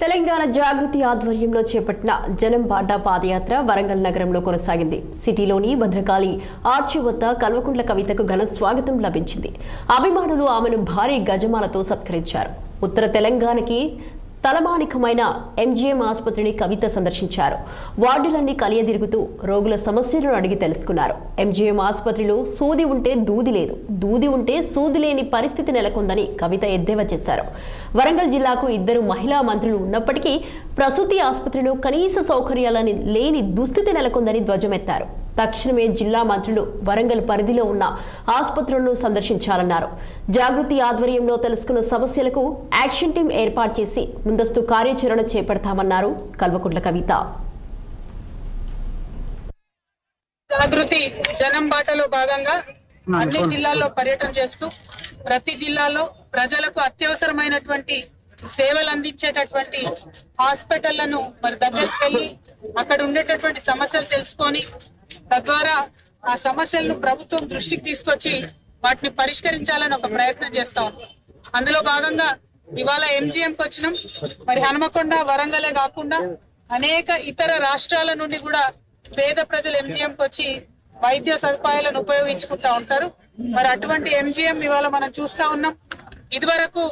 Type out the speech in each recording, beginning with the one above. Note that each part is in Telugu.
తెలంగాణ జాగృతి ఆధ్వర్యంలో చేపట్టిన జనం బాట పాదయాత్ర వరంగల్ నగరంలో కొనసాగింది. సిటీలోని భద్రకాళి ఆర్చి వద్ద కల్వకుంట్ల కవితకు ఘన స్వాగతం లభించింది. అభిమానులు ఆమెను భారీ గజమాలతో సత్కరించారు. ఉత్తర తెలంగాణకి తలమానికమైన ఎంజీఎం ఆసుపత్రిని కవిత సందర్శించారు. వార్డులన్నీ కలియదిరుగుతూ రోగుల సమస్యలను అడిగి తెలుసుకున్నారు. ఎంజీఎం ఆసుపత్రిలో సూది ఉంటే దూది లేదు, దూది ఉంటే సూది లేని పరిస్థితి నెలకొందని కవిత ఎద్దేవా చేశారు. వరంగల్ జిల్లాకు 2 మహిళా మంత్రులు ఉన్నప్పటికీ ప్రసూతి ఆసుపత్రిలో కనీస సౌకర్యాలని లేని దుస్థితి నెలకొందని ధ్వజమెత్తారు. తక్షణమే జిల్లా మంత్రులు వరంగల్ పరిధిలో ఉన్న ఆసుపత్రులను సందర్శించాలన్నారు. జాగృతి ఆధ్వర్యంలో తెలుసుకున్న సమస్యలకు యాక్షన్ టీం ఏర్పాటు చేసి ముందస్తు కార్యాచరణ చేపడతామన్నారు కల్వకుంట్ల కవిత. జాగృతి జనం బాటలో భాగంగా అన్ని జిల్లాల్లో పర్యటన చేస్తూ ప్రతి జిల్లాలో ప్రజలకు అత్యవసరమైనటువంటి సేవలు అందించేటటువంటి హాస్పిటళ్లను మరి దగ్గరికి వెళ్ళి అక్కడ ఉండేటటువంటి సమస్యలు తెలుసుకొని తద్వారా ఆ సమస్యలను ప్రభుత్వం దృష్టికి తీసుకొచ్చి వాటిని పరిష్కరించాలని ఒక ప్రయత్నం చేస్తాం. అందులో భాగంగా ఇవాళ ఎంజీఎంకి వచ్చినాం. మరి హనుమకొండ వరంగలే కాకుండా అనేక ఇతర రాష్ట్రాల నుండి కూడా పేద ప్రజలు ఎంజీఎంకి వచ్చి వైద్య సదుపాయాలను ఉపయోగించుకుంటా ఉంటారు. మరి అటువంటి ఎంజీఎం ఇవాళ మనం చూస్తా ఉన్నాం. ఇదివరకు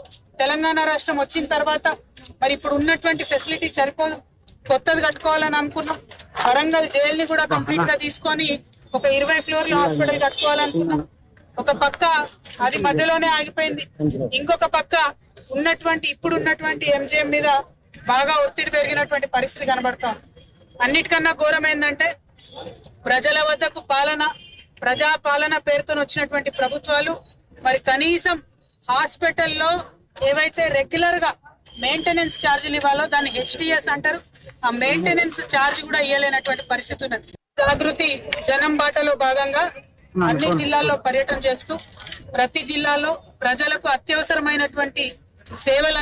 తెలంగాణ రాష్ట్రం వచ్చిన తర్వాత మరి ఇప్పుడు ఉన్నటువంటి ఫెసిలిటీ సరిపోదు, కొత్తది కట్టుకోవాలని అనుకున్నాం. వరంగల్ జైల్ని కూడా కంప్లీట్ గా తీసుకొని ఒక 20 ఫ్లోర్ల హాస్పిటల్ కట్టుకోవాలనుకున్నాం. ఒక పక్క అది మధ్యలోనే ఆగిపోయింది. ఇంకొక పక్క ఇప్పుడు ఉన్నటువంటి ఎంజీఎం మీద బాగా ఒత్తిడి పెరిగినటువంటి పరిస్థితి కనబడతాం. అన్నిటికన్నా ఘోరం ఏంటంటే ప్రజల వద్దకు ప్రజాపాలన పేరుతో వచ్చినటువంటి ప్రభుత్వాలు మరి కనీసం హాస్పిటల్లో ఏవైతే రెగ్యులర్ గా మెయింటెనెన్స్ ఛార్జీలు ఇవ్వాలో దాన్ని హెచ్డిఎస్ అంటారు. ఆ మెయింటెనెన్స్ ఛార్జ్ కూడా ఇవ్వలేనటువంటి పరిస్థితి ఉన్నది. జాగృతి జనం బాటలో భాగంగా అన్ని జిల్లాల్లో పర్యటన చేస్తూ ప్రతి జిల్లాలో ప్రజలకు అత్యవసరమైనటువంటి సేవలు